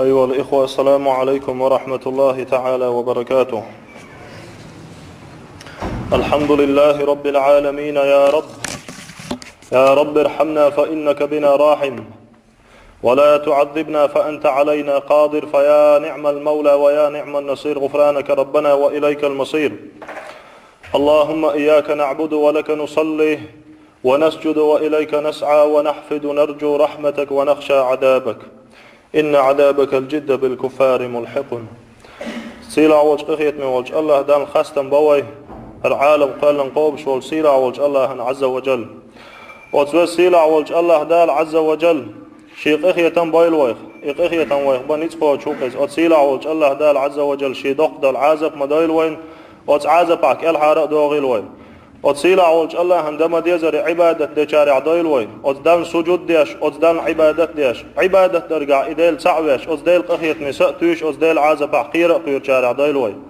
أيها الإخوة، السلام عليكم ورحمة الله تعالى وبركاته. الحمد لله رب العالمين. يا رب ارحمنا فإنك بنا راحم، ولا تعذبنا فأنت علينا قادر، فيا نعم المولى ويا نعم النصير، غفرانك ربنا وإليك المصير. اللهم إياك نعبد ولك نصلي ونسجد وإليك نسعى ونحفد، نرجو رحمتك ونخشى عذابك، إن عذابك الجد بالكفار ملحق. سيلا وجه قخيت من وجه الله دان خاستن بوي العالم قالن قوب شول سيلا وجه الله عز وجل، وتوى سيلا وجه الله دال عز وجل شي قخيتن بويل ويخ قخيتن ويخ بنيت قوة شوكس وتسيلا وجه الله دال عز وجل شي دق دال عازب مدايل وين وتعازبك الحارق دوغيل وين وتسيلا وجه الله عندما ديزر عبادة دي شارع دويل وين وتدان سجود ديش وتدان عبادة ديش عبادة درقع إديل سعويش وتديل قخيت نساء تويش وتديل عازب حقيرة قير شارع دويل وين.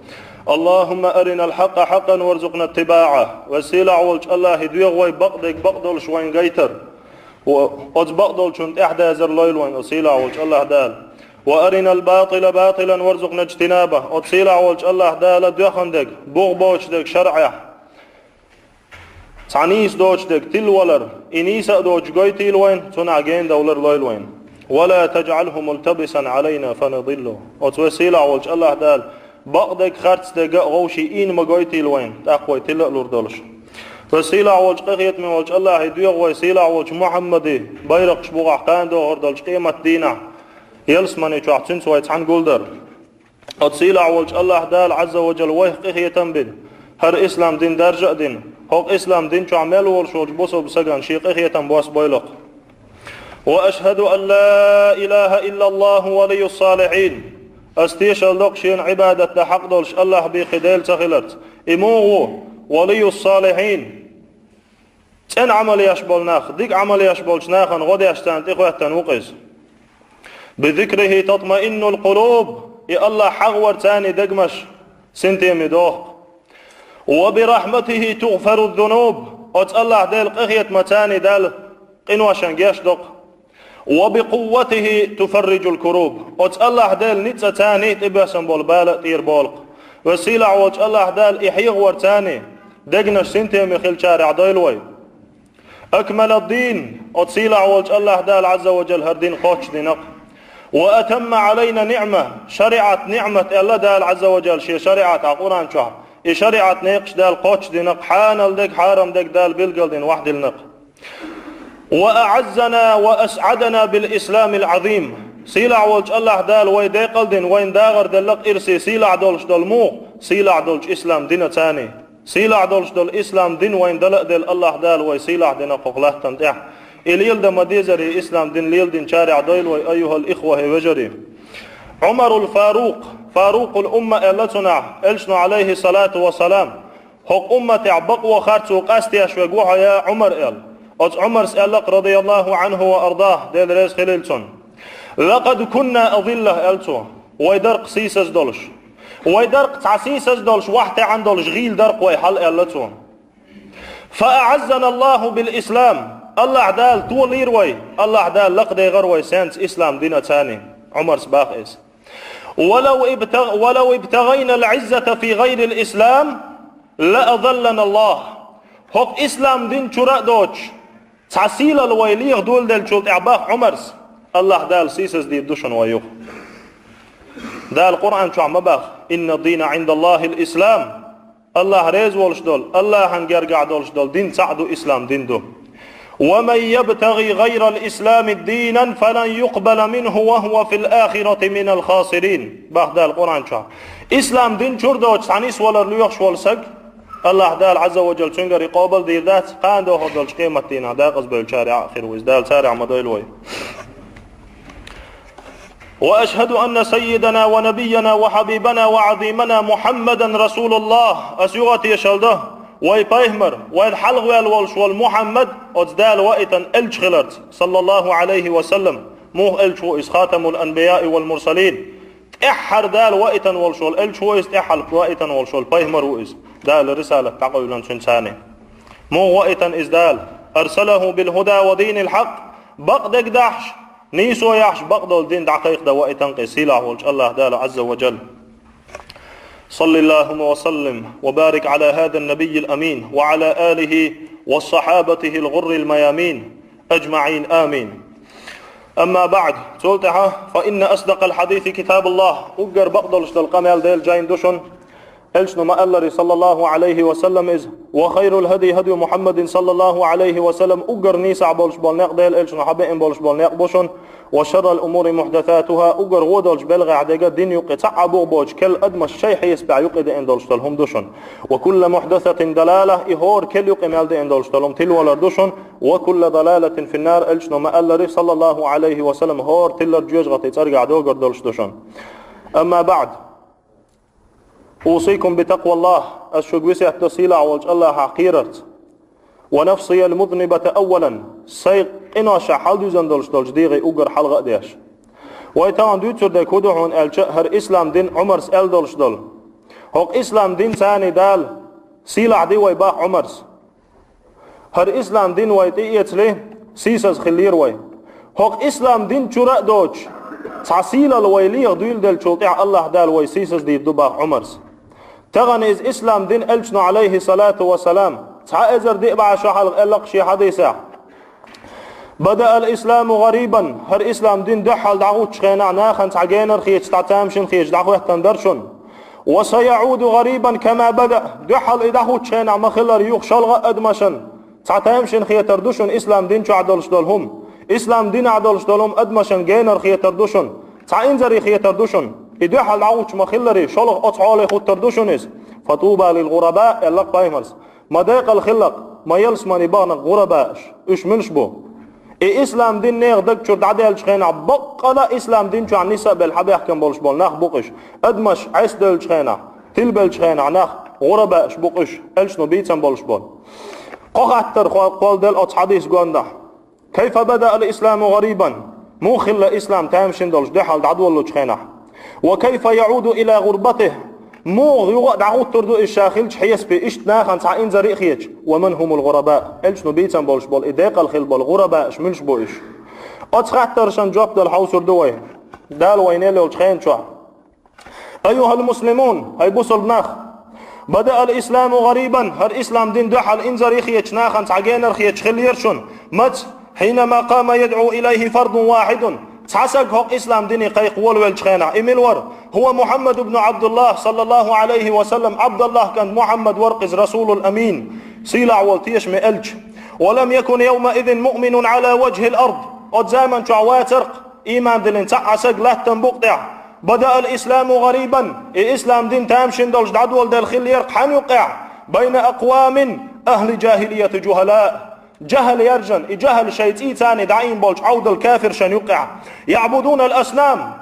اللهم أرنا الحق حقا وارزقنا اتباعه. وسيلا وجه الله هدوغ وي بقدك بقدل شوين قيتر وتبقدل شنت إحدى زر لويل وين. وسيلا وجه الله دال وأرنا الباطل باطلا وارزقنا اجتنابه. وتسيلا وجه الله دال دوخندك بوغبوشدك شرعه عنيس دوجدك تلولر إنيسا دوج قويتيل وين تنعجين دولر لويل وين، ولا تجعله ملتبسا علينا فنضله. وتوسيلا وجه الله دال بقدك خرط دقاء غوشي إن مقويتيل وين تقوي تلقلور دولش. وسيلا وجه قخيت من وجه الله يدوغ ويسيلا وجه محمدي بيرق شبوغ عقان دو هردلش قيمة دينا يلسمني شوحتين سويت عن قولدر. وتسيلا وجه الله دال عز وجل ويه قخيتن بن هر إسلام دين درجة دين هوق إسلام دين شو عمل ورشوج بوسو بسجن شيق إخيتن بوس بويلق. وأشهد أن لا إله إلا الله ولي الصالحين. أستيش اللقشين عبادة حق دولش الله بخديل تخلت إموغو ولي الصالحين. تن عمل يشبول ناخ ديك عمل يشبولش ناخن غدي أشتان تخوة وقز. بذكره تطمئن القلوب. يا الله حغور تاني دقمش سنتي مدوق. وبرحمته تغفر الذنوب. الله ديل قخيت متاني دال قنوشن يشدق. وبقوته تفرج الكروب. الله ديل نتسا تاني تبسن بالبال طير بالق. وسيلع وجه الله دال إحيغ ورتاني دقنش سنتي مخيل شارع ديلوي. أكمل الدين. وسيلع وجه الله دال عز وجل هردين قوش دينق. وأتم علينا نعمة شريعة نعمة الله دال عز وجل شي شريعة عقوران شهر شريعة نيقش دال قوش دينق حانل ديك حارم ديك دال بلقل دين واحد النق. وأعزنا وأسعدنا بالإسلام العظيم. سيلع وجه الله دال ويديقل دين وين داغر دلق إرسي سيلع دولش دول مو سيلع دولش إسلام دين تاني سيلع دولش دول إسلام دين وين دلق دل الله دال وي سيلع دين ققلاه تنتح إليل دا مديزري إسلام دين ليل دين شارع ديل وي أيها الإخوة وجري. عمر الفاروق فاروق الأمة التنا إلشنا عليه الصلاة والسلام حق أمة عبق وخارت وقاستي أشوقوها يا عمر عمر سألق رضي الله عنه وأرضاه ديل ريز خليلتون لقد كنا أظله ألتو ويدرق سيسز دولش ويدرق تعسيسز دولش واحدة عن دولش غيل درق ويحل ألتو فأعزنا الله بالإسلام. الله دال طول يروي الله دال لقدي غروي سانس إسلام دين تاني عمر سباقس. ولو ابتغينا العزة في غير الإسلام لأظلنا الله. هق إسلام دين شراء دوش تعسيل الويليغ دول دل شلت إعباق عمرس الله دال سيسس دي دوشن ويوخ دال القرآن شو عم باخ إن الدين عند الله الإسلام. الله ريز والش دول الله هنجرقع دولش دول دين سعدو إسلام دين دو. ومن يبتغي غير الإسلام دينا فلن يقبل منه وهو في الآخرة من الخاسرين. باخدال القرآن شو إسلام دين شردوش عنيس ولا ليخش والسق الله دال عز وجل شنقر يقابل دير ذات قاندو هردوش قيمة دينا دا قصبه الشارع آخر ويزدال سارع مدويلوي. وأشهد أن سيدنا ونبينا وحبيبنا وعظيمنا محمدا رسول الله أسيغتي يشلده ويبايهمر ويدحلغ والولش والمحمد أتدال وإتن إلش خلرت صلى الله عليه وسلم موه إلش وإس خاتم الأنبياء والمرسلين إحر دال وإتن والشول إلش وإس إحل وإتن والشول بايهمر وإس دال رسالة تقويلا سنساني موه وإتن إس دال أرسله بالهدى ودين الحق بقدك دحش نيسو يحش بقدل دين دقيق دا وإتنقي سيلع والج الله دال عز وجل. صلى اللهم وسلم وبارك على هذا النبي الأمين وعلى آله وصحابته الغر الميامين أجمعين آمين. أما بعد تلتها فإن أصدق الحديث كتاب الله أقر بقدل شدل قمال ديل جاين دوشن إلشنو ما ألري صلى الله عليه وسلم إز وخير الهدي هدي محمد صلى الله عليه وسلم أقر نيسع بولش بالناق ديل إلشنو حبئن بولش بالناق بوشن وشر الأمور محدثاتها أقر غودلش بلغ عدقا دين يقطع بوغ كل أدمى الشيح يسبع يقيد إن دولش تلهم دوشن وكل محدثة دلالة إهور كل يقيمال دي إن دولش تلهم تلوالر دوشن وكل ضلالة في النار إلشنو ما ألري صلى الله عليه وسلم هور تلر جيوش غطي ترقع دوغر دولش دوشن. أما بعد أوصيكم بتقوى الله الشقوسي التصيلة والج الله حقيرت ونفسي المذنبة أولا سيق إناشا حال دوزن دولش دولش ديغي أقر حلقة ديش ويتان دوتر دي كودوحون هر إسلام دين عمرس أل دولش دول هوق إسلام دين ثاني دال سيلع دي ويباح عمرس هر إسلام دين ويتئيت ليه سيسز خلير وي هوق إسلام دين چورا دوش تعسيل الويليغ دويل دل چوطيع الله دال وي سيسز دي دباح عمرس تغني إز إسلام دين ألشنو عليه صلاة وسلام تعائزر دي بعد شحال قلق شي حديثة بدأ الإسلام غريبا هر إسلام دين دحل دعوت شخينا ناخن تعجينر خيج تعتامشن خيج دعوه تندرشن وسيعود غريبا كما بدأ دحل دعوت شخينا مخلر يوخ شلغ أدمشن تعتامشن خيتردوشن إسلام دين شو عدلش دولهم إسلام دين عدلش دولهم أدمشن جينر خيتردوشن تعينزري خيتردوشن إدحل دعوت مخلري شلغ أطعالي خيتردوشنس فطوبى للغرباء اللق بايمرس مداق الخلق ما يلس ماني باغنق غرباء اش منش بو إسلام دين نيغ دك شو تعديل شخينا بقلا إسلام دين شو عن نساء بالحبا يحكم بولش بول ناخ بقش أدمش عيس دل شخينا تلبل شخينا ناخ غرباء اش بقش ألشنو بيتسن بولش بول قاقتر قول دل أتس حديث قوانده كيف بدأ الإسلام غريبا مو خل إسلام تامشن دولش دحل دعدو اللو شخينا وكيف يعود إلى غربته مو يوقع دعوت تردو الشاخلش حيس في إشت ناخن تعين زريق خيج ومن هم الغرباء إلش نبيتن بولش بول إداق الخل بول غرباء إش منش بو إش أتخطر شان جواب دل حوصر دوي دال وينيلي والشخين شو أيها المسلمون هاي بوصل بناخ بدأ الإسلام غريبا هر إسلام دين دحل إن زريق خيج ناخن تعجينر خيج خليرشن مت حينما قام يدعو إليه فرد واحد تحسق هوق إسلام ديني قيق والويل شخينا إميلور هو محمد بن عبد الله صلى الله عليه وسلم عبد الله كان محمد ورقز رسول الأمين سيلع والتيش مئلج ولم يكن يومئذ مؤمن على وجه الأرض قد زامن شعواترق إيمان دلين تحسق لا تنبقطع بدأ الإسلام غريبا الإسلام دين تامشن دولج دعدول دل خلير حان يقع بين أقوام أهل جاهلية جهلاء جهل يرجن جهل شيء ثاني دعين بولش عود الكافر شن يقع يعبدون الأصنام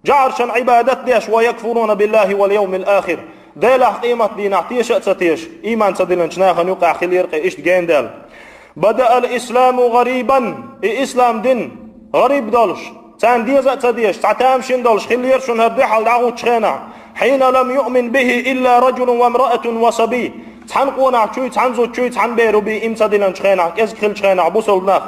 جعر شن عبادت ديش ويكفرون بالله واليوم الآخر ديله قيمة دينا تيش أتساتيش إيمان تدلن شناخن يقع خلير إيش جين دل بدأ الإسلام غريبا الإسلام دين غريب دولش تان ديز أتساتيش تعتامشن دولش خلير شن هردحل دعوت شخينا حين لم يؤمن به إلا رجل وامرأة وصبي تحن قونا شوي تحنزو شوي تحن بيرو بي امتدلن شخينا كيز خل شخينا بوصلناخ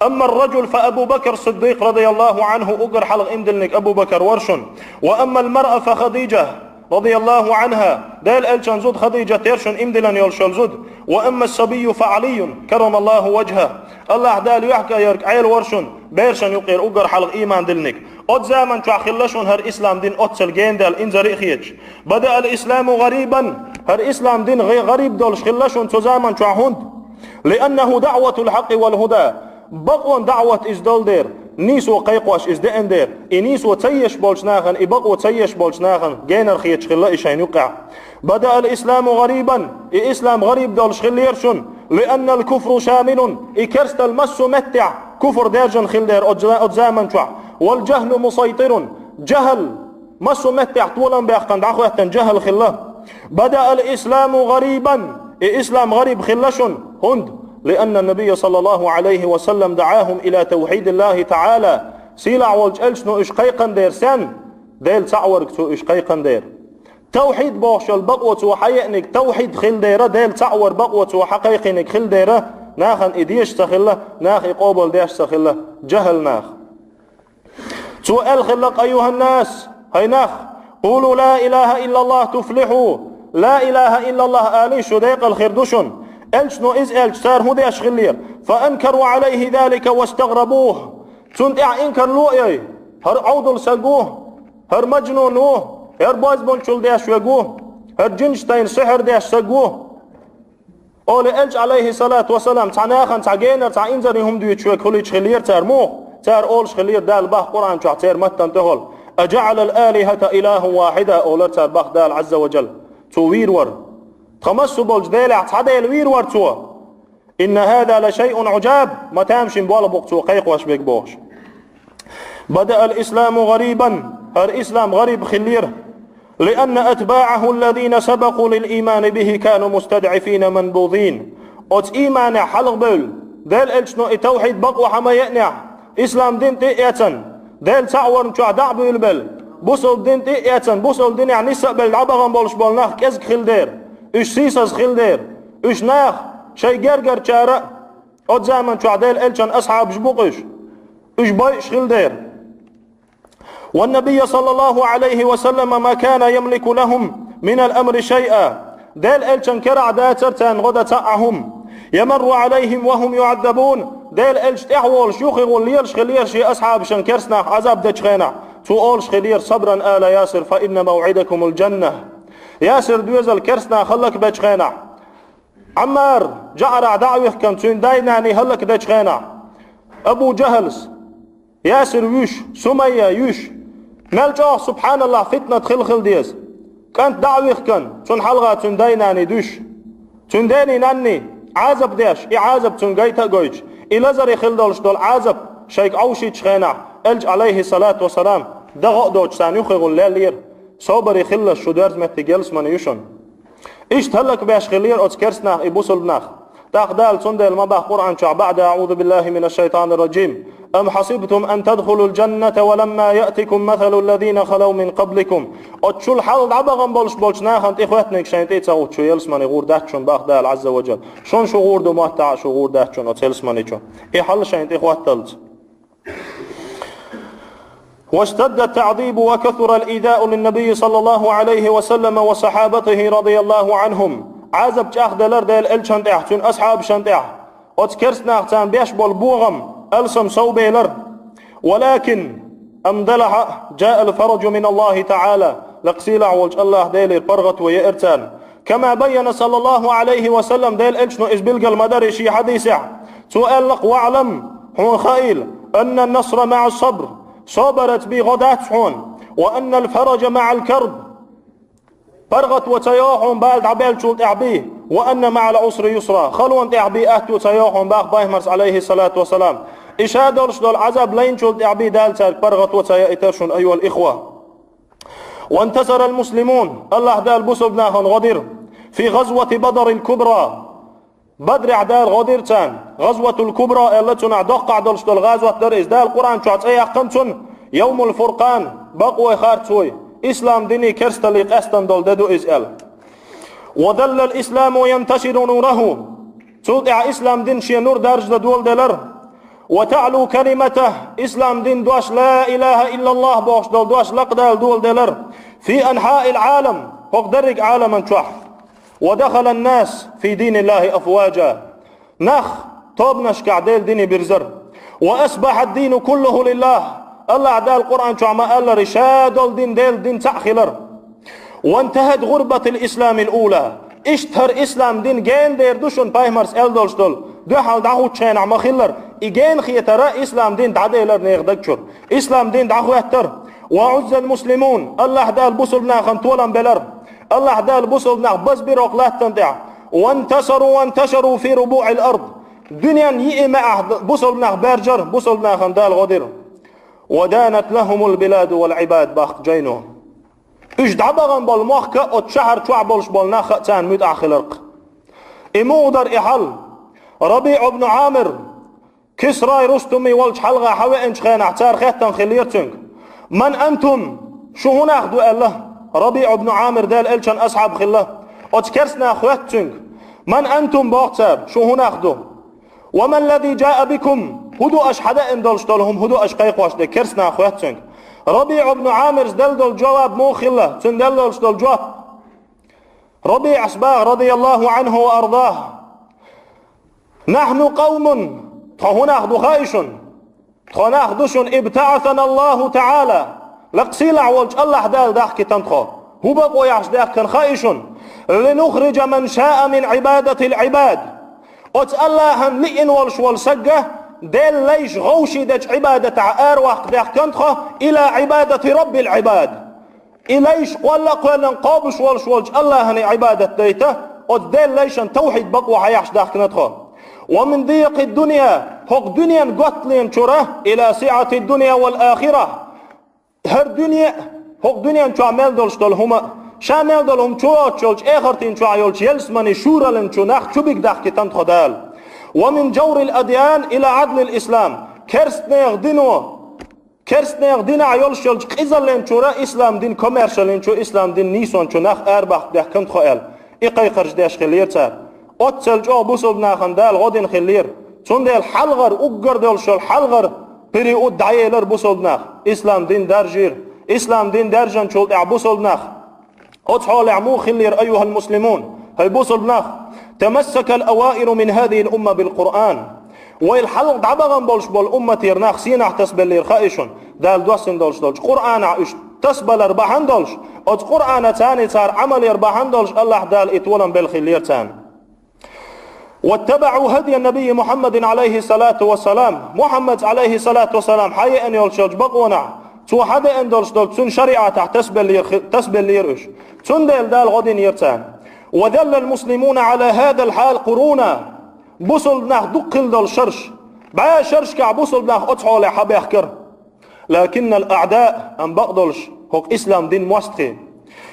أما الرجل فأبو بكر الصديق رضي الله عنه أقر حلق امدلنك أبو بكر ورشن وأما المرأة فخديجة رضي الله عنها دال ألشان زود خديجة تيرشن امدلن يلشل زود وأما الصبي فعلي كرم الله وجهه الله دال يحكى يرك عيل ورشن بيرشن يقير أقر حلق إيمان دلنك أد زامن تعخلشون هر إسلام دين أتسل جين دال إنزري خيج بدأ الإسلام غريبا هر إسلام دين غريب دولش خلشون تزامن تعهند لأنه دعوة الحق والهدى بقون دعوة إزدال دير نيسو قيقواش إزدئن دير إنيسو تيش بولشناخن إبقو تيش بولشناخن جينر خيج خلا إشين يقع بدأ الإسلام غريبا إسلام غريب دولش خليرشن لأن الكفر شامل إكرست المس متع كفر ديرجن خل دير أجزامن شع والجهل مسيطر جهل مس متع طولا بيحقن دعوة جهل خلا بدأ الإسلام غريبا إسلام غريب خلشن هند لأن النبي صلى الله عليه وسلم دعاهم إلى توحيد الله تعالى سيلع والجلشنو إشقيقا دير سن ديل تعوركتو إشقيقا دير توحيد بوشل بقوة وحيئنك توحيد خل ديرة ديل تعور بقوة وحقيقنك خل ديرة ناخن إديش تخله ناخ إقوبل ديش تخله جهل ناخ تو الخلق أيها الناس هينخ قولوا لا إله إلا الله تفلحوا لا إله إلا الله آلي شديق الخردشن ألشنو إز ألش سار هدي أشغلير فأنكروا عليه ذلك واستغربوه تنتع إنكر لؤي هر عودل سلقوه هر مجنونوه هر بازبون شل ديش وقوه هر جنشتين سحر ديش سقوه أولي ألش عليه الصلاة والسلام تعناخن تعجينر تعينزرهم ديوت شوك هلي شغلير تارموه تار أول شغلير دال باه قرآن شعتير متن تهل أجعل الآلهة إله واحدة أولر تار باه دال عز وجل تو ويرور تخمسوا بالجدالع تعديل ويرور تو إن هذا لشيء عجاب ما تامشي بوالا بوقتو قيق واش بيك بوش بدأ الإسلام غريبا الإسلام غريب خلير لأن أتباعه الذين سبقوا للإيمان به كانوا مستضعفين منبوذين أت إيمان حلق بول دل إلشنو التوحيد بقوا حما يقنع إسلام دين تئيتن دل تعور نشوع دعبو البل بوصل دين تئيتن بوصل دين يعني سقبل عبغان بولش بولناخ كزك خلدير إش سيساز خلدير إش ناخ شي جرجر شارع أت زمن شوع دل إلشن أصحاب جبوقش إش بايش خلدير والنبي صلى الله عليه وسلم ما كان يملك لهم من الأمر شيئا ديل إلشن كرع داترتان غدا تأعهم يمر عليهم وهم يعذبون ديل إلش تحول شيوخي ليرش خلير شي أصحاب شنكرسنا عذاب دجخينا تقولش خلير صبرا آل ياسر فإن موعدكم الجنة ياسر دوزل كرسنا خلك دجخينا عمار جعر دعوه كم تون دايناني هلك دجخينا أبو جهلس ياسر يوش سمية يوش نلجأ سبحان الله فتنة خلخل ديز كانت دعوه كان تون حلقة تون دايناني دوش تون ديني ناني عازب ديش عازب تون جيتا جويج إلازر خلدولش دول عازب شيك عوشي تشخينا ألج عليه الصلاة والسلام دغق دوش سان يخيغون لير صوبر خلش شدرز متجلس من يوشن إيش تهلك باش خلير أتكرسنا إبوسلناخ تاخدال سندل ما باه قرآن شع بعد أعوذ بالله من الشيطان الرجيم أم حسبتم أن تدخلوا الجنة ولما يأتكم مثل الذين خلوا من قبلكم أتشول حال عبغن بولش ناخنت إخواتنك شاينتي تساوت شو يلسمني غور دهتشون باخ دال عز وجل شون شو غور دو مهتع شو غور دهتشون أتلسمني شون إحل شاينتي إخوات واشتد التعذيب وكثر الإيذاء للنبي صلى الله عليه وسلم وصحابته رضي الله عنهم عازب جاخ دلر ديل الشنطع تون أصحاب شنطع أتكرسنا اختان بيش بوغم ألسم صوبيلر ولكن أمدلح جاء الفرج من الله تعالى لقسيلع والج الله ديل البرغت ويأرتان كما بين صلى الله عليه وسلم ديل الشنو إزبلغ المدري شي حديثع سؤال لق واعلم هون خائل أن النصر مع الصبر صبرت بغدات حون وأن الفرج مع الكرب فرغت وتياحون بالد عبال شلت اعبيه وأن مع العسر يسرا خلوان اعبي اهتو تياحون باق بايمرس عليه الصلاة والسلام إشادرش دول عذاب لين شلت اعبي دالتاك فرغت وتياحترشون أيها الإخوة وانتصر المسلمون الله دال بسبناهن غدير في غزوة بدر الكبرى بدر عدال غديرتان غزوة الكبرى التي نعدق عدلش دول غزوة در إزدال القرآن شعت ايه قمتن يوم الفرقان بقوة خارتوي إسلام ديني كرستليق أستن دول ددو إزال وظل الإسلام ينتشر نوره تودع إسلام دين شي نور درج دول دلر وتعلو كلمته إسلام دين دوش لا إله إلا الله بوش دول دوش لقدال دول دلر في أنحاء العالم فوق درج عالما شح ودخل الناس في دين الله أفواجا نخ طوب نشكع ديل ديني برزر وأصبح الدين كله لله الله عدال القرآن شو عما قال رشاد الدين ديل دين تأخلر وانتهت غربة الإسلام الأولى اشتهر إسلام دين جين دير دوشن بايمرس ألدولش دول دو حال دعو تشين عما خلر إجين خيترا إسلام دين دعديلر نيغدكشر إسلام دين دعو يهتر وعز المسلمون الله عدال بوصلنا خنطولا بلر الله عدال بوصلنا بس بروقلات تندع وانتشروا في ربوع الأرض دنيا يئمع بوصلنا برجر بوصلنا خندال غدير ودانت لهم البلاد والعباد باخ جينو اش دعبغن بالمخك اتشهر تعبلش بالناخ تان مد اخلرق امودر احل ربيع بن عامر كسراي رستمي والج حلقه حوا انش خين اعتار ختن خليرتن من انتم شو هنا اخدو الله ربيع بن عامر دال الشن اصحاب خله اتكرسنا اخواتن من انتم باقتاب شو هنا اخدو وما الذي جاء بكم هدو اش حدا اندلش دلهم هدو اش قيقواش دي كرسنا اخواتن ربيع بن عامر دل دول جواب مو خلة تندل دول جواب ربيع أسباغ رضي الله عنه وأرضاه نحن قوم هناخذ خائش هناخذش ابتعثنا الله تعالى لقسيل عولج الله دال داخ كتنخو هو بقوا يعش داخ كان خائش لنخرج من شاء من عبادة العباد أت الله هم لئن والش والسجة دل ليش غوشي دج عبادة أرواح داخ كنتخو إلى عبادة رب العباد إليش قولا قابش والش والج الله هني عبادة ديته أت دل ليش توحيد بقوا حيعش داخ كنتخو ومن ضيق الدنيا هق دنيا قتلين شره إلى سعة الدنيا والآخرة هر دنيا هق دنيا شامل دولش دول هما شامل دول هم شوات شولش آخرتين شعيولش يلسمني شورا لنشو نخ شبك داخ كتن خدال ومن جور الأديان إلى عدل الإسلام كرست نيغدنا عيولش يولش قزل لنشورا إسلام دين كوميرشال لنشو إسلام دين نيسون شو نخ أرباح داخ كنت خيال إقاي خرج داش خلير تار أتسلج بوصل ناخن دال غدين خلير چون دل حلغر اگر دل شل حلغر پری او دعیلر بوصل ناخ اسلام دين درجير اسلام دين درجن شل بوصل ناخ اتحال عمو خلير ايها المسلمون هاي بوصل ناخ تمسك الاوائل من هذه الامه بالقران والحلق دعبغن بولش بول امه يرناخ سينا تسبلير خائشون دال دوسن دولش دولش قران عش تسبل ربحان دولش ات قران ثاني صار عمل يربحان دولش الله دال اتولن بالخلير ثاني واتبعوا هدي النبي محمد عليه الصلاة والسلام محمد عليه الصلاة والسلام حي أن يلشج بقونا تو حدا أن دولش دول تون شريعة تحت تسبل ليرش تون دال غدين يرتان وذل المسلمون على هذا الحال قرونا بوصل ناخ دقل دول شرش بعد شرش كع بوصل ناخ أطحال حبيحكر لكن الأعداء أن بقدلش هو إسلام دين موسطي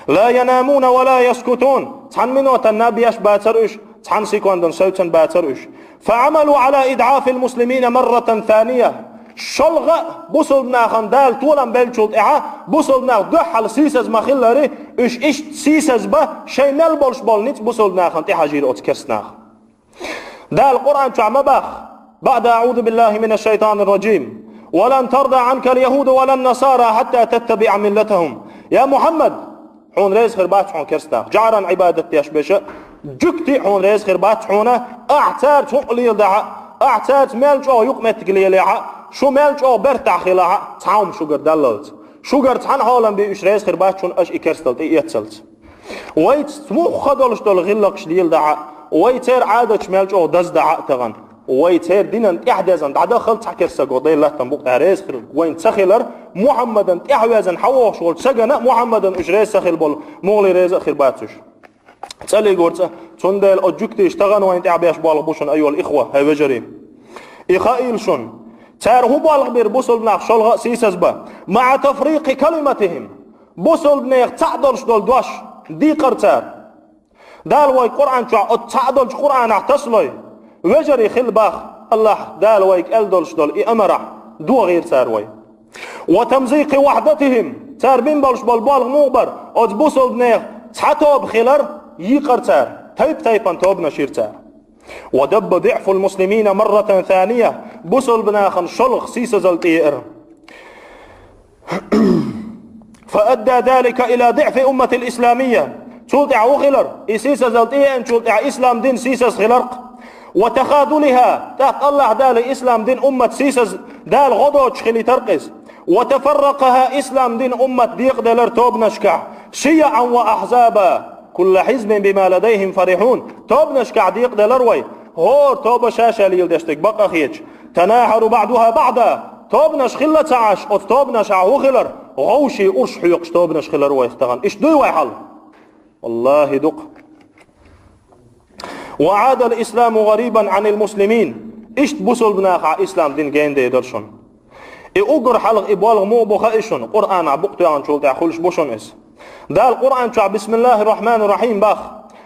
لا ينامون ولا يسكتون تحمنوا تنابيش باترش تحن سيكوندن سوتن باترش فعملوا على إدعاف المسلمين مرة ثانية شلغة بوصل ناخن دال طولا بلشوت إعا بوصل ناخ دحل سيسز مخلري إش سيسز با شي ملبولش بولنيت بوصل ناخن تحجير أتكرس ناخ دال القرآن تعمى باخ بعد أعوذ بالله من الشيطان الرجيم ولن ترضى عنك اليهود ولا النصارى حتى تتبع ملتهم يا محمد حون ريز خربات حون كرس ناخ جعرا عبادة يشبش جكتي حون ريز خربات حونه اعتاد تقليل دعا اعتاد ملجو يقمت قليلها شو ملجو برتع خلاها تعاوم شوغر دللت شوغر تحن حالا بيش ريز خربات شون اش اكرستلت ايتسلت ويت مو خدلش دول غلقش ديل دعا ويتير عادش ملجو دز دعا تغن ويتير دينن احدازن دعا دخل تحكرسا قضي الله تنبوق ريز خرب وين تسخلر محمدا احوازن حووش شغل سجنا محمدا اش ريز سخل بول مغلي ريز خرباتش تسألي قرصة تندل أجوكتي اشتغن وين تعبيش بالغ بوشن أيها الإخوة هاي وجري إخائيل شن تاره بالغ بير بوصل بناخ شلغة سيسز با مع تفريق كلمتهم بوصل بناخ تعدلش دول دوش دي قرتار دال واي قرآن شو تعدلش قرآن احتصلي وجري خل باخ الله دال وايك ألدلش دول إمرح دو غير تار واي وتمزيق وحدتهم تار بين بالش بالبالغ مغبر أتبوصل بناخ تحتو بخلر يقرتار تايبان توب نشيرتار ودب ضعف المسلمين مرة ثانية بوصل بناخن شلغ سيس زلطيئر فأدى ذلك إلى ضعف أمة الإسلامية شلطع وخلر سيس زلطيئن شلطع إسلام دين سيسس خلرق وتخاذلها تحت الله دال إسلام دين أمة سيسس دال غضوش خلي ترقس وتفرقها إسلام دين أمة ديق دلر توب نشكع شيعا وأحزابا كل حزب بما لديهم فرحون توب نشكع ديق دلروي هور توب شاشة ليلدشتك بقى خيج تناحر بعضها بعضا توب نشخلة عاش توب نشعه خلر غوشي أرش حيقش توب نشخلر ويختغن إيش دوي حل والله دق وعاد الإسلام غريبا عن المسلمين إيش بوصل بناخع إسلام دين جين دي درشون اقر حلق ابوالغ مو بخائشون قرآن عبقتو عن شولت عخولش بوشون اس دا القرآن شع بسم الله الرحمن الرحيم باخ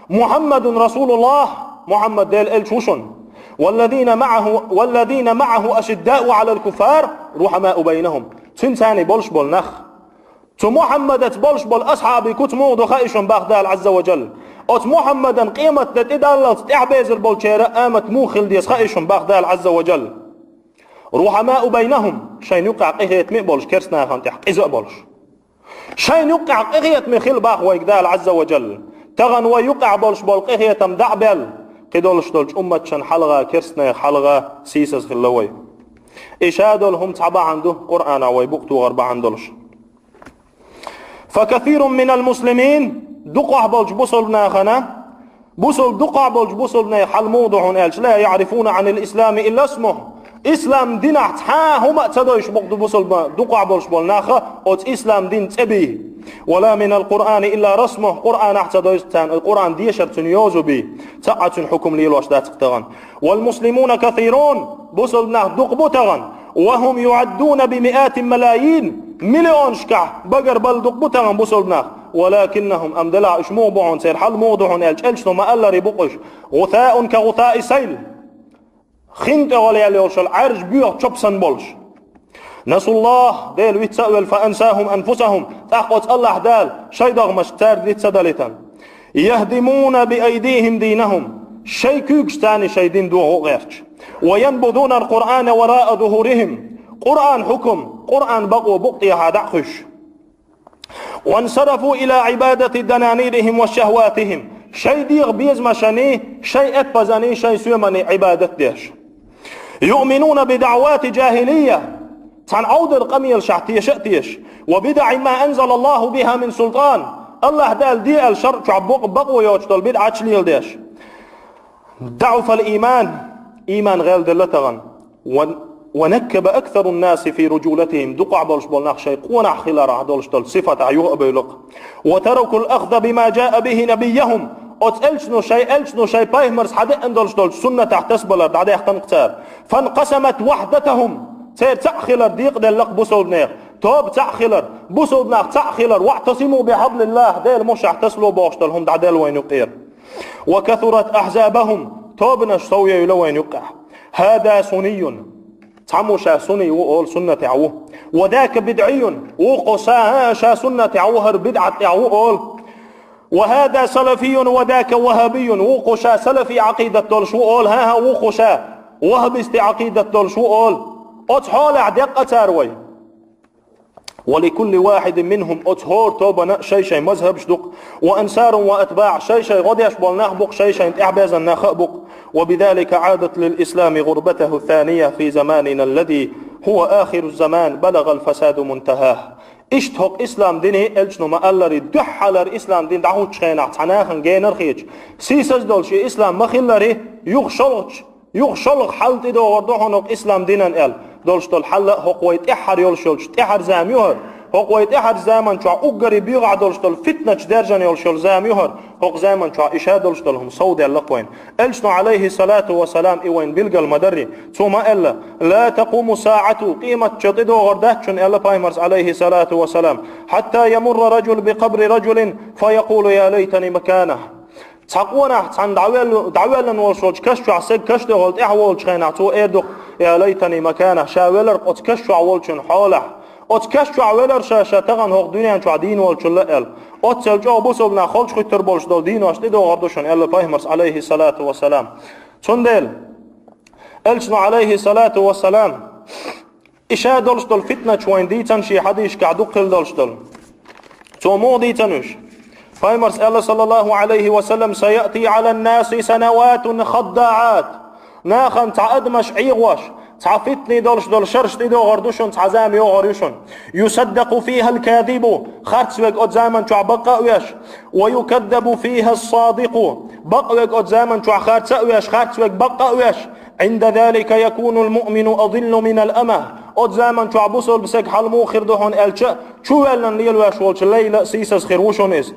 محمد رسول الله محمد ديل الشوشون والذين معه أشداء على الكفار رحماء بينهم تنساني بولش بول نخ تو محمد بولش بول أصحابي كتمو دخائشون باخ دال عز وجل ات محمدا قيمة تدالت تعبيزر بول شيرا آمت مو خلديس خائشون باخ دال عز وجل رحماء بينهم شين يقع قهيت مي بولش كرسنا خان تحق إذا بولش شين يقع قهيت مي خيل باخ ويقدال عز وجل تغن ويقع بولش بول قهيت مدعبل قدولش دولش أمة شن حلغة كرسنا حلغة سيسس خلوي إشادول هم تعبا عنده قرآن ويبقتو غربا عندولش فكثير من المسلمين دقع بولج بوصل ناخنا بوصل دقع بولج بوصل نا حل موضوع قالش لا يعرفون عن الإسلام إلا اسمه إسلام دين احتها هم تدويش بقد بوصل دقع بولج بول ناخا أوت إسلام دين تبي ولا من القرآن إلا رسمه قرآن احتدويش تان القرآن ديشر تنيوزو بي تعة حكم لي الوشدات تغن والمسلمون كثيرون بوصل ناخ دق تغن وهم يعدون بمئات ملايين مليون شكع بقر بلدق بوتغن بوصلنا ولكنهم أمدلا اشمو بعون سير حل موضوعون الش ما ألا ربقش غثاء كغثاء سيل خنت ولا يليوش العرج بيوغ تشبسن بولش نسوا الله ديل ويتسأل فأنساهم أنفسهم تحقوت الله دال شيدغ مشتار ديت سدالتان يهدمون بأيديهم دينهم شي كوكشتاني شي دين دوغو غيرش وينبذون القرآن وراء ظهورهم قرآن حكم قرآن بقوا بقطي هذا خش وانصرفوا إلى عبادة دنانيرهم وشهواتهم شيء ديغ بيزما شني شيء أتبزني شيء سيمني عبادة ديش يؤمنون بدعوات جاهلية تنعود القمي الشعتية شأتيش وبدع ما أنزل الله بها من سلطان الله دال دي الشرع شعبوق بقوا يوجدل بدعة شليل ديش ضعف الإيمان إيمان غير دلتغن ونكب أكثر الناس في رجولتهم دقع بولش بولناخ شيء قونع خلال عدولش دول صفة عيوه بيلق وتركوا الأخذ بما جاء به نبيهم أتألشنو شيء بايهمرس حدق اندولش دول سنة تحتسبلر دعدي اختن قتار فانقسمت وحدتهم تير تأخلر ديق دلق بوصول توب تأخلر بوصول ناخ تأخلر واعتصموا بحبل الله ديل مش احتسلوا بوش دلهم دعديل وين يقير وكثرت أحزابهم توبنش سوية يلوين يقع هذا سني تعمو شا سني وقول سنة عوه وذاك بدعي وقصا شا سنة عوهر بدعة عوه وهذا سلفي وذاك وهابي وقشا سلفي عقيدة دولش وقول ها وقشا وهبست عقيدة دولش وقول أتحول عدق تاروي ولكل واحد منهم أتهور توبنا شيء مذهب شدق وأنسار وأتباع شيء غديش بالنخبق شيء إعباز النخبق وبذلك عادت للإسلام غربته الثانية في زماننا الذي هو آخر الزمان بلغ الفساد منتهاه اشتهق إسلام ديني الجنو ما ألري دحلر إسلام دين دعوت شينع تناخن جينر خيج سيسز دولشي إسلام مخلري يخشلق حلت دو وردوحنق إسلام دينن دولش دول حل هقويت إحر يولشولش إحر زاميوهر هقويت إحر زامن شو أقري بيغع دولش دول فتنة درجان يولشول زاميوهر هق زامن شو إشاد دولش دولهم صودي اللقوين إلشنو عليه الصلاة والسلام إوين بلغ المدري ثم إلا لا تقوم ساعة قيمة شطيدو غرداتشن إلا بايمرز عليه الصلاة والسلام حتى يمر رجل بقبر رجل فيقول يا ليتني مكانه تقونا عن دعوالن والشوج كشوا عسك كشت غلط إحوال شخينا تو إردق يا ليتني مكانه شاولر قد كشوا والشن حاله قد كشوا والر شاشة تغن هق دنيا شو دين والشن لقل قد سلجوا بوسبنا خلش خيتر بولش دول دين واش تدو غردوشن إلا بايمرس عليه الصلاة والسلام تندل إلشنا عليه الصلاة والسلام إشاد دولش دول فتنة شوين ديتن شي حديش كعدو قل دولش دول تو مو ديتنوش فايمرس الله صلى الله عليه وسلم سيأتي على الناس سنوات خداعات ناخن تعدمش عيغوش تعفتني دول شرشتي دو غردوشن تعزامي وغريشن يصدق فيها الكاذب خارتسوك قدزامن شع بقاويش ويكذب فيها الصادق بقوك قدزامن شع خارتسوك بقاويش عند ذلك يكون المؤمن أضل من الأمة قدزامن شع بوصل بسك حلمو خردوحن ألشا شوالن ليلواش والش ليلة سيسس خيروشن إز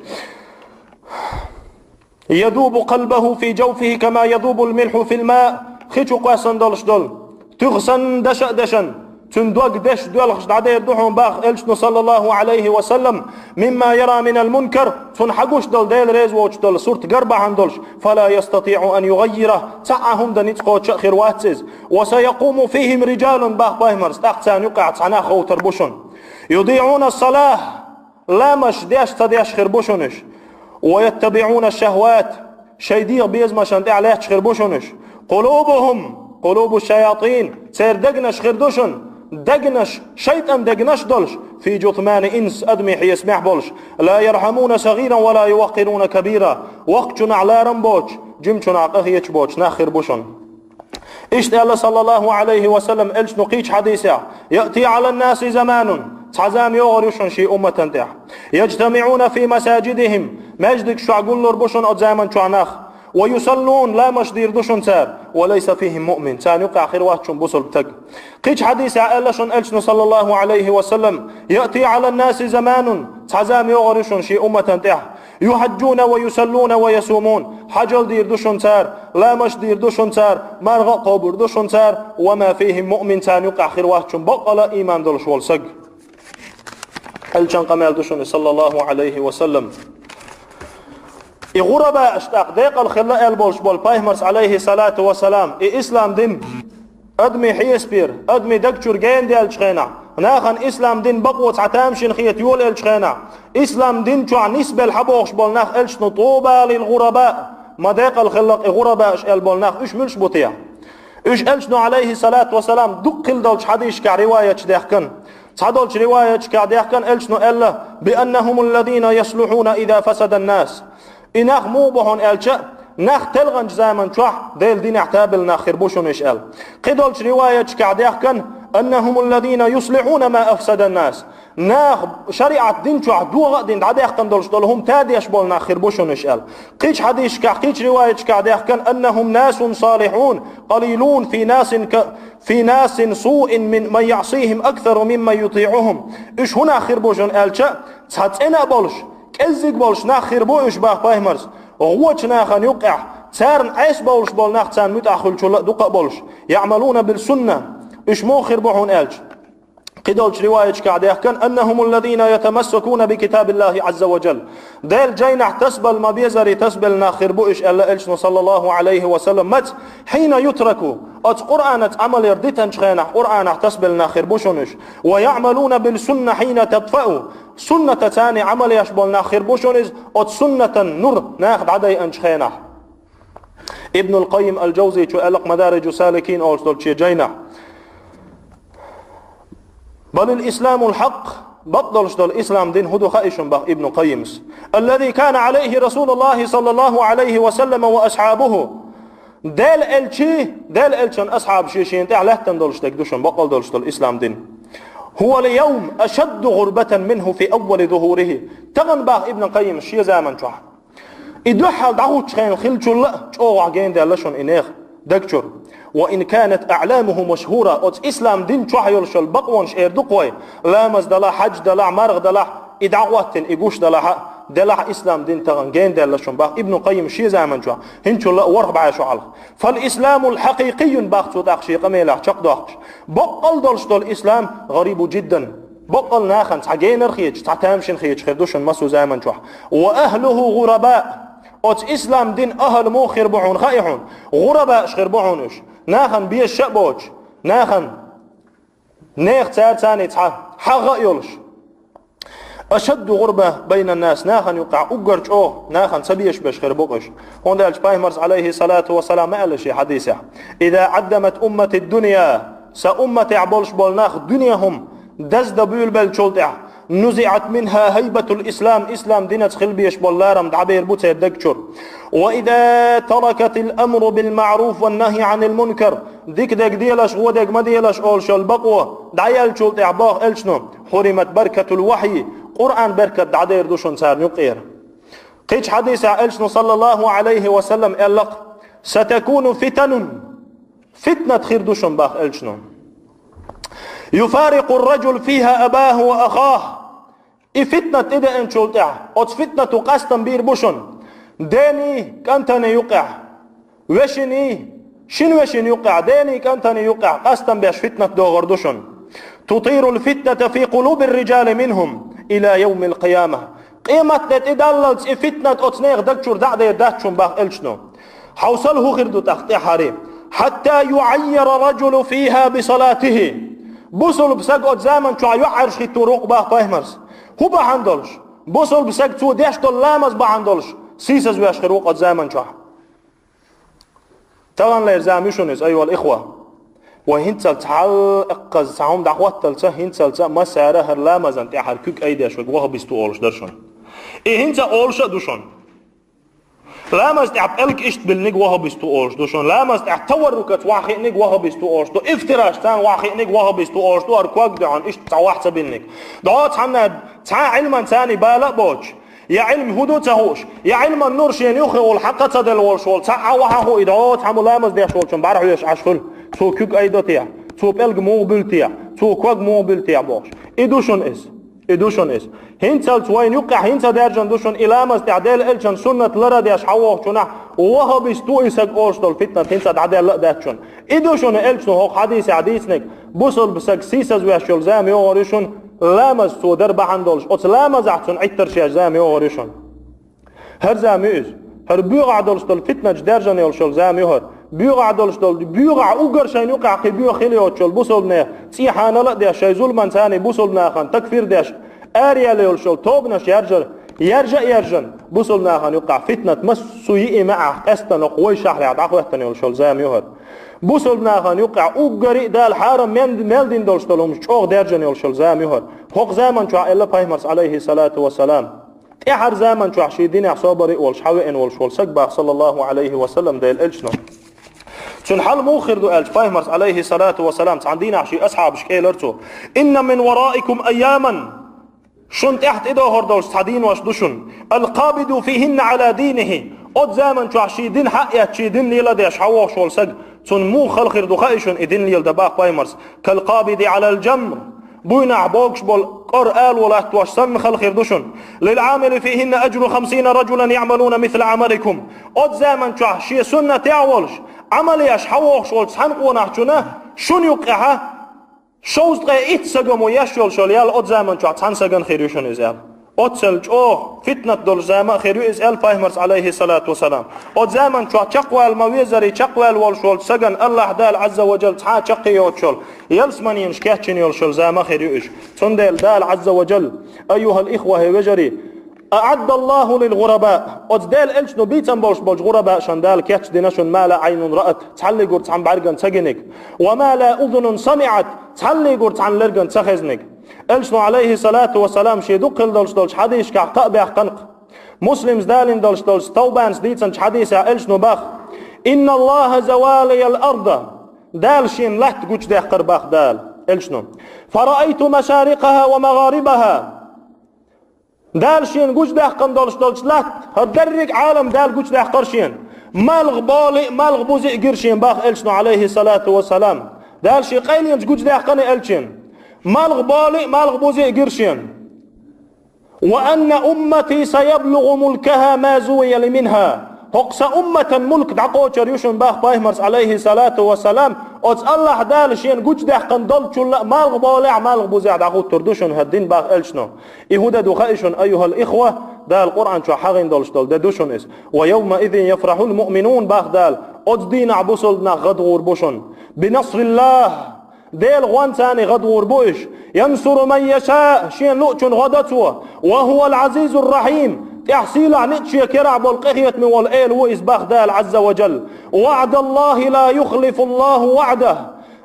يذوب قلبه في جوفه كما يذوب الملح في الماء خيشو قاسن دولش دول تغسن دشن تندوق دش دولخش دعدير دوحون باخ إلشنو صلى الله عليه وسلم مما يرى من المنكر تنحقوش دول ديل ريز ووش دول صورت قربة عن دولش فلا يستطيع أن يغيره تعهم دنيت قوت شأخير واتسز وسيقوم فيهم رجال باخ باهمرس تاقتان يقع تعناخ وتربوشن يضيعون الصلاة لا مش ديش تديش خربوشنش ويتبعون الشهوات شيدير بيزمشان دي عليه خربوشنش قلوبهم قلوب الشياطين سير دقنش خردوشن دقنش شيطان دقنش دولش في جثمان إنس أدمي يسمح بولش لا يرحمون صغيرا ولا يوقرون كبيرا وقتنا على رمبوش جمتنا قهيش بوش ناخر بوشن إشت الله صلى الله عليه وسلم إلش نقيش حديثا يأتي على الناس زمان تعزام يغرشن شي أمة تنتع يجتمعون في مساجدهم مجدك شو عقول لربوشن أدزاما شو عناخ ويصلون لا مش دير دوشن سار وليس فيهم مؤمن سان يقع خير واتشن بوصل بتق قيش حديث عائلشن ألشن صلى الله عليه وسلم يأتي على الناس زمان تعزام يغرشن شي أمة تنتع يحجون ويصلون ويصومون حجل دير دوشن سار لا مش دير دوشن سار مرغ قبر دوشن سار وما فيهم مؤمن سان يقع خير واتشن بقل إيمان دولش والسق ألشن قمال دوشن صلى الله عليه وسلم غرباء اشتاق ديق الخلاء البولش بول بايمرس عليه الصلاة والسلام إسلام دين أدمي حيسبير أدمي دكتور جين دي الشخينة ناخن إسلام دين بقوة عتامشن خيط يول الشخينة إسلام دين شو عن نسبة الحبوخش بول ناخ إلش نطوبة للغرباء ما ديق الخلاء غرباء اش البول ناخ إش ملش بوتيا إش إلشنو عليه الصلاة والسلام دقل دولش حديش كرواية ديخكن تعدولش رواية كديخكن إلشنو إلا بأنهم الذين يصلحون إذا فسد الناس إناخ مو بهون ألشا ناخ تلغن زمن شح ديل دين احتابل ناخر بوشون إشال قدولش رواية كعديخ كان أنهم الذين يصلحون ما أفسد الناس ناخ شريعة دين شح دوغ دين عديخ كان دولش دولهم تاديش بول ناخر بوشون إشال قيش حديش قيش رواية كعديخ كان أنهم ناس صالحون قليلون في ناس سوء من يعصيهم أكثر مما يطيعهم إيش هنا خير بوشون ألشا تهتنا بولش كزيك بولش ناخر بوش باخ بايمرز غوش ناخن يقع سارن عيس بولش بول ناخ تان متأخل شو دقا بولش يعملون بالسنة إش موخر بوحون ألج قدولش رواية كعديه كان أنهم الذين يتمسكون بكتاب الله عز وجل ديل جينح تسبل ما بيزري تسبل ناخر بوش ألا إلش صلى الله عليه وسلم مت حين يتركوا أت قرآن عمل يردتن شخينح قرآن تسبل ناخر بوشونش ويعملون بالسنة حين تطفأوا سنة تاني عمل يشبل ناخر بوشونز أت سنة نور ناخد عدي أنشخينح ابن القيم الجوزي شو ألق مدارج سالكين أو شي جينح بل الإسلام الحق بطلش دول الإسلام دين هدو خائش بخ ابن قيمس الذي كان عليه رسول الله صلى الله عليه وسلم وأصحابه دال الشن أصحاب شيشين تعلهتن دولش تكدوشن بقل دولش دول الإسلام دين هو اليوم أشد غربة منه في أول ظهوره تغن بخ ابن قيمس شي زامن شوح إدوحل دعوت شخين خلشو لا شو عجين دالشون إنيخ دكتور وإن كانت أعلامه مشهورة أت إسلام دين شوحيول شل بقونش إردقوي لامز دلا حج دلا مرغ دلا إدعواتن إيقوش دلا إسلام دين تغنجين دلا شنباق ابن قيم شي زامن شو هنشو لا ورغ بعي شو علق فالإسلام الحقيقي باقصو داخشي قميلة شق داخش بقل دولش دول إسلام غريب جدا بقل ناخن حجين رخيج تعتامشن خيج خردوشن مسو زامن شو وأهله غرباء أت إسلام دين أهل مو خربعون خائحون غرباء خربعونش ناخن بيش شبوش ناخن نيخ تاني تحا حغا يولش أشد غربة بين الناس ناخن يقع أقرج ناخن سبيش بش خربوقش هون دالش بايمرز عليه الصلاة والسلام قال شي حديثة إذا عدمت أمة الدنيا سأمة عبولش بولناخ دنياهم دزد بيول بل شلطع نزعت منها هيبة الإسلام إسلام دينة خلبيش بولارم دعبير بوتي الدكتور وإذا تركت الأمر بالمعروف والنهي عن المنكر ديك ديلش وديك ما ديلش أولش البقوة دعيال شلط إعباق إلشنو حرمت بركة الوحي قرآن بركة دعدير دوشن سار نقير قيش حديث إلشنو صلى الله عليه وسلم إلق ستكون فتنة خير دوشن باق إلشنو يفارق الرجل فيها أباه وأخاه فتنة إذا إن شلطع أت فتنة قستم بير بوشن ديني كانتني يقع وشني يقع ديني كانتني يقع قستم بيش فتنة دوغردوشن تطير الفتنة في قلوب الرجال منهم إلى يوم القيامة قيمة تدلل فتنة أتنيغ دكتور دعدي داتشون باق إلشنو حوصله خردو تختي حريم حتى يعير رجل فيها بصلاته بوصل بساق زمن شو يعرش خطروق باق بايمرز هو بحندلش بوصل بساق تو ديش دول لامز بحندلش سيسز ويش خروق زمن شو طبعا لا يرزامشونز أيها الإخوة وهنتل تعلق سهم دعوات تلته هنتل ما سعره لا مزن تأحر كوك أيدي شوي وها بيستو أولش درشون هنتل أولش دوشون لا مست ألك إشت بالنج وها بيستو أولش دوشون لا مست توركت واحد نج وها بيستو أولش تو افتراش تان واحد نج وها بيستو أولش تو أركواك دعان إشت تعواحت بالنج دعوات حنا تع علما تاني بالا بوش يا علم هدو تهوش يا علم النور شين يخي والحق تدل والشول تع وها إدعوات حمو لا مست ديش والشون بعرف يش عشفل تو كوك أيدوتيا تو بلغ موبيلتيا تو كوك موبيلتيا بوش إدوشون إس هنتل توين يقع هنتل درجان دوشون إلامس تعديل إلشان سنة لرد يشحوه شنع ووها بيستو إنساق أوشتل فتنة هنتل تعديل لقداتشون إدوشون إلشون هوق حديثنك بوصل بساق سيساز ويشول زامي وغريشون لامز تو دربا عندولش أوت لامز عطشون عيتر شيش زامي وغريشون هر زامي إز هر بيوغع دولشتل فتنة درجان يولشول زامي هر بيوغع دولشتل بيوغع أوغر شين يقع قي بيوغ خليوتشول بوصل بناه تيحانا لقديش شي ظلمان تاني بوصل بناخان تكفير ديش آريال يولشول توبناش يرجن بوصل بناخان يقع فتنة مسو يئي معه قستن وقوي شحري عدعقوهتن يولشول زامي هر بوصل بناخان يقع أوغري دال حارم ميلدين دولشتلهم شوغ درجان يولشول زامي هر هوق زامن شوع إلا بايمرس عليه الصلاة والسلام تحر زامن شوع شيدين عصابري والشحوئن والشول سقباق صلى الله عليه وسلم ديل إلشنو شن حل موخر دو ألف فاهمرس عليه الصلاة والسلام عندنا عشي أصحاب شكيلرتو إن من ورائكم أياما شن تحت إدو هردول ستعدين واشدوشن القابض فيهن على دينه قد زامن شو عشي دين حقيا شي دين ليلا ديش حواه شول سج شن مو خلخر دو خايشن إدين ليل دباق فاهمرس كالقابض على الجمر بوينا عبوكش بول قرآل ولا توشسن خلخر دوشن للعامل فيهن أجر 50 رجلا يعملون مثل عملكم قد زامن شو عشي سنة تعولش عملي أشحوه شول سحنقو نحجونه شون يقعها شوز دقى إتساقمو يشول شول يال قد زامن شو تنساقن خيريوشون إزيال قدسلج فتنة دول زاما خيريو إزيال فاهمرس عليه الصلاة والسلام قد زامن شو تقوى المويزري تقوى الوالشول ساقن الله دال عز وجل تحا تقيوت شول يلسمانين شكاتشين يولشول زاما خيريو إش تندل دال عز وجل أيها الإخوة وجري أعد الله للغرباء أتدال إلش نبيتن بولش غرباء شندال كاتش ديناشون ما لا عين رأت تحلي قرت عن بعرقن تجنك وما لا أذن سمعت تحلي قرت عن لرقن تخزنك إلش عليه الصلاة والسلام شي دقل دولش حديث كعقاء بيحتنق مسلمز دالين دولش توبانس ديتن حديث إلش باخ إن الله زوالي الأرض دال شين لحت قوش ديح قرباخ دال إلش فرأيت مشارقها ومغاربها دال شين قوش ده قندولش لات هدرج عالم دال قوش ده قرشين مالغ بالي مالغ بوزي قرشين باخ إلشنو عليه الصلاة والسلام دال شي قيلين قوش ده قني إلشين مالغ بالي مالغ بوزي قرشين وأن أمتي سيبلغ ملكها ما زوي منها هقص أمة ملك دعقوشر يوشن باخ بايمرس عليه الصلاة والسلام أتس الله دال شين قوش ده قندول شلا مالغ بالع مالغ بوزع دعقو تردوشن هدين باخ إلشنو إهودا دخائشن أيها الإخوة دال القرآن شو حاغين دولش دول دوشن إس ويومئذ يفرح المؤمنون باخ دال أتس دين عبوسلنا غدغور بوشن بنصر الله ديل غوان تاني غدغور بوش ينصر من يشاء شين لؤشن غدتوه وهو العزيز الرحيم تحصيل عنيتشي كرع بالقهية من والإيل وإسباخ دال عز وجل وعد الله لا يخلف الله وعده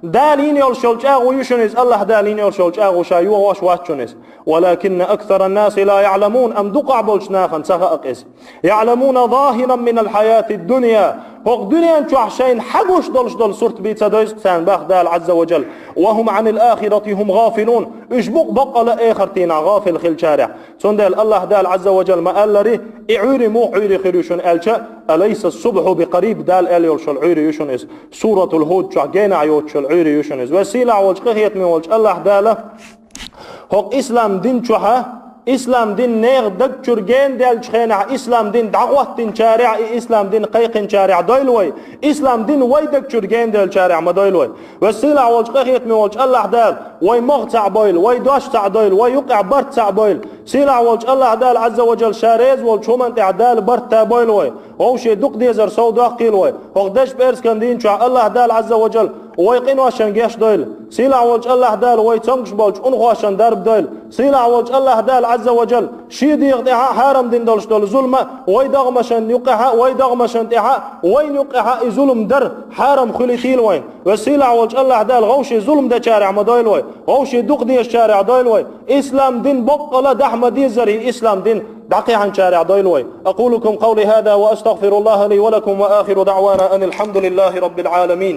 دالين يلشلج أغو يشنس الله دالين يلشلج أغو شايوه واشواتشنس ولكن أكثر الناس لا يعلمون أم دقع بلشناخا سخأقس يعلمون ظاهرا من الحياة الدنيا هو دنيا تحشين حقوش دول صورت بيتا دويستان باخ دال عز وجل وهم عن الآخرة هم غافلون اشبق بقى لآخرتين غافل خل شارع سندال الله دال عز وجل ما قال لري اعوري مو عوري خيريشن ألشا أليس الصبح بقريب دال أليوشل عوري يشنس سورة الهود شعجين عيوشل عوري يشنس وسيلة وجقهية من وجه الله دال هو إسلام دين شوها إسلام دين نيغ دكتور جين ديال شخينع إسلام دين دعوة دين شارع إسلام دين قيق شارع دويلوي إسلام دين وي دكتور جين ديال شارع ما دويلوي والسيلة والشقيقية من وجه الله دال وي مغتع بويل وي دوش تاع دويل وي يقع برت تاع بويل سيلة وجه الله دال عز وجل شاريز والشومن تاع دال برت تاع بويلوي هو شي دق ديزر سو داقيلوي هو داش بيرس كان دين شاع الله دال عز وجل ويقين واشن جيش دويل Sila volç Allah dal way çongş bolç un xoşan darb dal. Sila volç Allah dal azza ve cel. Şidiq deha haram din dolş dol zulma way dağmaşan yuqaha way dağmaşan deha way yuqaha zulm dar haram khulithil way. Ve sila volç Allah dal gawşi zulm da şari'a madayl way. Gawşi duqdi şari'a dayl way. İslam din boqqala dahmadi zari İslam din دقيقا شارع دايلوي أقول لكم قولي هذا وأستغفر الله لي ولكم وآخر دعوانا أن الحمد لله رب العالمين